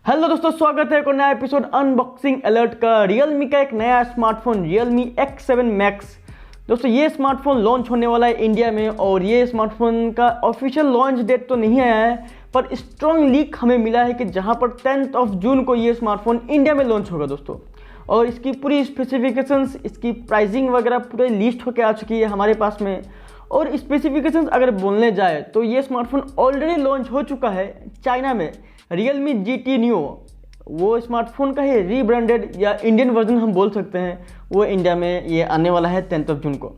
Hello दोस्तों, स्वागत है एक और नया एपिसोड अनबॉक्सिंग अलर्ट का। Realme का एक नया स्मार्टफोन Realme X7 Max। दोस्तों ये स्मार्टफोन लॉन्च होने वाला है इंडिया में और ये स्मार्टफोन का ऑफिशियल लॉन्च डेट तो नहीं आया है, पर स्ट्रॉन्ग लीक हमें मिला है कि जहां पर 10 जून को ये स्मार्टफोन इंडिया में लॉन्च होगा दोस्तों। और इसकी पूरी स्पेसिफिकेशंस, इसकी प्राइसिंग वगैरह पूरी लिस्ट होकर आ चुकी है हमारे पास में। और स्पेसिफिकेशंस अगर बोलने जाए तो ये स्मार्टफोन ऑलरेडी लॉन्च हो चुका है चाइना में। Realme GT Neo वो स्मार्टफोन का ही रीब्रांडेड या इंडियन वर्जन हम बोल सकते हैं, वो इंडिया में ये आने वाला है 10 जून को।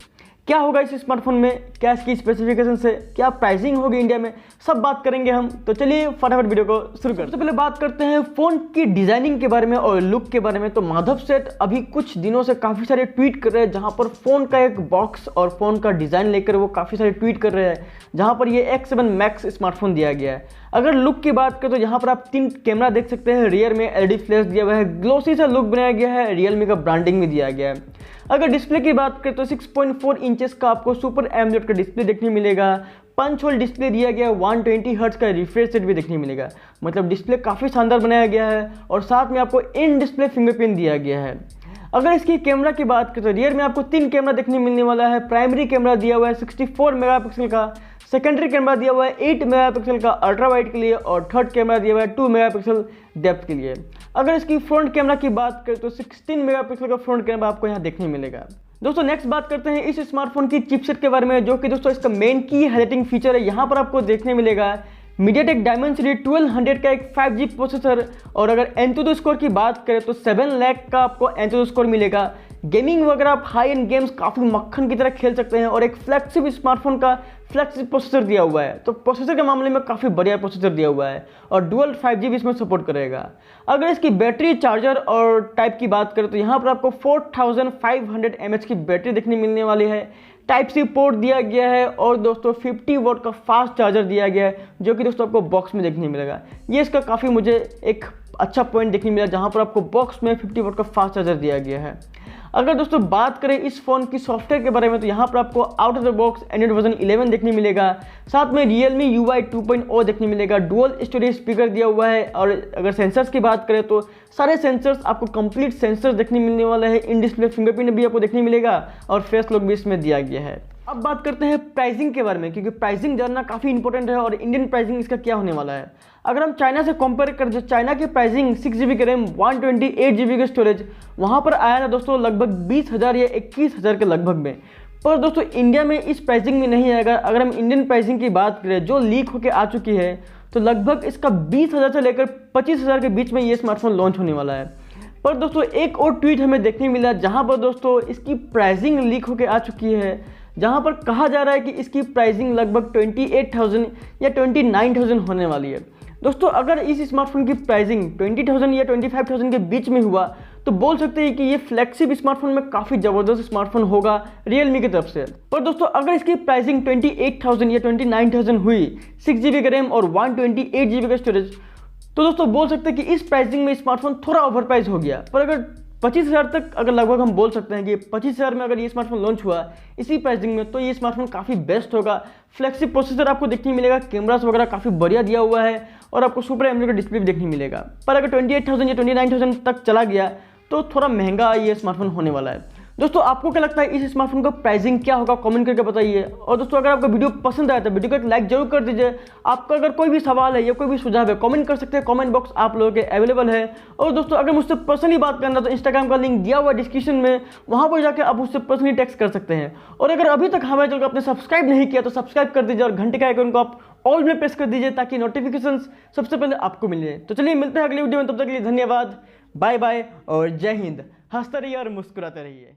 क्या होगा इस स्मार्टफोन में, क्या इसकी स्पेसिफिकेशन है, क्या प्राइसिंग होगी इंडिया में, सब बात करेंगे हम। तो चलिए फटाफट वीडियो को शुरू करते हैं। सबसे पहले बात करते हैं फ़ोन की डिज़ाइनिंग के बारे में और लुक के बारे में। तो माधव सेठ अभी कुछ दिनों से काफ़ी सारे ट्वीट कर रहे हैं जहां पर फ़ोन का एक बॉक्स और फ़ोन का डिज़ाइन लेकर वो काफ़ी सारे ट्वीट कर रहे हैं, जहां पर ये X7 Max स्मार्टफोन दिया गया है। अगर लुक की बात करें तो यहाँ पर आप 3 कैमरा देख सकते हैं, रियर में LED फ्लैश दिया हुआ है, ग्लोसी सा लुक बनाया गया है, Realme का ब्रांडिंग भी दिया गया है। अगर डिस्प्ले की बात करें तो 6.4 इंचेस का आपको सुपर एमोलेड का डिस्प्ले देखने मिलेगा। 5 होल डिस्प्ले दिया गया है, 120 हर्ट्ज का रिफ्रेश रेट भी देखने मिलेगा। मतलब डिस्प्ले काफ़ी शानदार बनाया गया है और साथ में आपको इन डिस्प्ले फिंगरप्रिंट दिया गया है। अगर इसकी कैमरा की बात करें तो रियर में आपको 3 कैमरा देखने मिलने वाला है। प्राइमरी कैमरा दिया हुआ है 64 मेगापिक्सल का, सेकेंडरी कैमरा दिया हुआ है 8 मेगापिक्सल का अल्ट्रा वाइड के लिए और थर्ड कैमरा दिया हुआ है 2 मेगापिक्सल डेप्थ के लिए। अगर इसकी फ्रंट कैमरा की बात करें तो 16 मेगापिक्सल का फ्रंट कैमरा आपको यहाँ देखने मिलेगा। दोस्तों नेक्स्ट बात करते हैं इस स्मार्टफोन की चिपसेट के बारे में, जो कि दोस्तों इसका मेन की हाईलाइटिंग फीचर है। यहाँ पर आपको देखने मिलेगा मीडियाटेक डायमेंसिटी 1200 का एक 5G प्रोसेसर। और अगर एंतुदो स्कोर की बात करें तो 7 लाख का आपको एंतुदो स्कोर मिलेगा। गेमिंग वगैरह आप हाई एंड गेम्स काफ़ी मक्खन की तरह खेल सकते हैं। और एक फ्लैगशिप स्मार्टफोन का फ्लैगशिप प्रोसेसर दिया हुआ है, तो प्रोसेसर के मामले में काफ़ी बढ़िया प्रोसेसर दिया हुआ है और डुअल 5G भी इसमें सपोर्ट करेगा। अगर इसकी बैटरी, चार्जर और टाइप की बात करें तो यहाँ पर आपको 4500 mAh की बैटरी देखने मिलने वाली है। टाइप सी पोर्ट दिया गया है और दोस्तों 50 वॉट का फास्ट चार्जर दिया गया है, जो कि दोस्तों आपको बॉक्स में देखने मिलेगा। ये इसका काफ़ी मुझे एक अच्छा पॉइंट देखने मिला, जहाँ पर आपको बॉक्स में 50 वॉट का फास्ट चार्जर दिया गया है। अगर दोस्तों बात करें इस फ़ोन की सॉफ्टवेयर के बारे में तो यहाँ पर आपको out of the box Android version 11 देखने मिलेगा। साथ में Realme UI 2.0 देखने मिलेगा। डुअल स्टोरेज स्पीकर दिया हुआ है। और अगर सेंसर्स की बात करें तो सारे सेंसर्स आपको कंप्लीट सेंसर्स देखने मिलने वाला है। इन डिस्प्ले फिंगरप्रिंट भी आपको देखने मिलेगा और फेस लॉक भी इसमें दिया गया है। अब बात करते हैं प्राइसिंग के बारे में, क्योंकि प्राइसिंग जानना काफ़ी इंपॉर्टेंट है और इंडियन प्राइसिंग इसका क्या होने वाला है। अगर हम चाइना से कंपेयर करें, जो चाइना की प्राइसिंग 6GB की रैम 128GB की स्टोरेज वहाँ पर आया था दोस्तों लगभग 20,000 या 21,000 के लगभग में। पर दोस्तों इंडिया में इस प्राइसिंग में नहीं आएगा। अगर हम इंडियन प्राइसिंग की बात करें जो लीक होकर आ चुकी है, तो लगभग इसका 20,000 से लेकर 25,000 के बीच में ये स्मार्टफोन लॉन्च होने वाला है। पर दोस्तों एक और ट्वीट हमें देखने मिला जहाँ पर दोस्तों इसकी प्राइसिंग लीक होकर आ चुकी है, जहाँ पर कहा जा रहा है कि इसकी प्राइसिंग लगभग 28,000 या 29,000 होने वाली है। दोस्तों अगर इस स्मार्टफोन की प्राइसिंग 20,000 या 25,000 के बीच में हुआ तो बोल सकते हैं कि ये फ्लैगशिप स्मार्टफोन में काफ़ी ज़बरदस्त स्मार्टफोन होगा Realme की तरफ से। पर दोस्तों अगर इसकी प्राइसिंग 28,000 या 29,000 हुई, 6GB का रैम और 128GB का स्टोरेज, तो दोस्तों बोल सकते हैं कि इस प्राइसिंग में स्मार्टफोन थोड़ा ओवर प्राइस हो गया। पर अगर 25,000 तक अगर लगभग हम बोल सकते हैं कि 25,000 में अगर ये स्मार्टफोन लॉन्च हुआ इसी प्राइसिंग में, तो ये स्मार्टफोन काफ़ी बेस्ट होगा। फ्लैगशिप प्रोसेसर आपको देखने मिलेगा, कैमरास वगैरह काफ़ी बढ़िया दिया हुआ है और आपको सुपर एमोलेड का डिस्प्ले भी देखने मिलेगा। पर अगर 28,000 या 29,000 तक चला गया तो थोड़ा महंगा ये स्मार्टफोन होने वाला है। दोस्तों आपको क्या लगता है इस स्मार्टफोन का प्राइसिंग क्या होगा, कमेंट करके बताइए। और दोस्तों अगर आपको वीडियो पसंद आया तो वीडियो को एक लाइक जरूर कर दीजिए। आपका अगर कोई भी सवाल है या कोई भी सुझाव है, कमेंट कर सकते हैं, कमेंट बॉक्स आप लोगों के अवेलेबल है। और दोस्तों अगर मुझसे पर्सनली बात करना तो इंस्टाग्राम का लिंक दिया हुआ डिस्क्रिप्शन में, वहाँ पर जाकर आप मुझसे पर्सनली टेक्स्ट कर सकते हैं। और अगर अभी तक हमारे चैनल को आपने सब्सक्राइब नहीं किया तो सब्सक्राइब कर दीजिए और घंटे का आइकन को आप ऑल में प्रेस कर दीजिए ताकि नोटिफिकेशंस सबसे पहले आपको मिले। तो चलिए मिलते हैं अगली वीडियो में, तब तक के लिए धन्यवाद, बाय बाय और जय हिंद। हंसते रहिए और मुस्कुराते रहिए।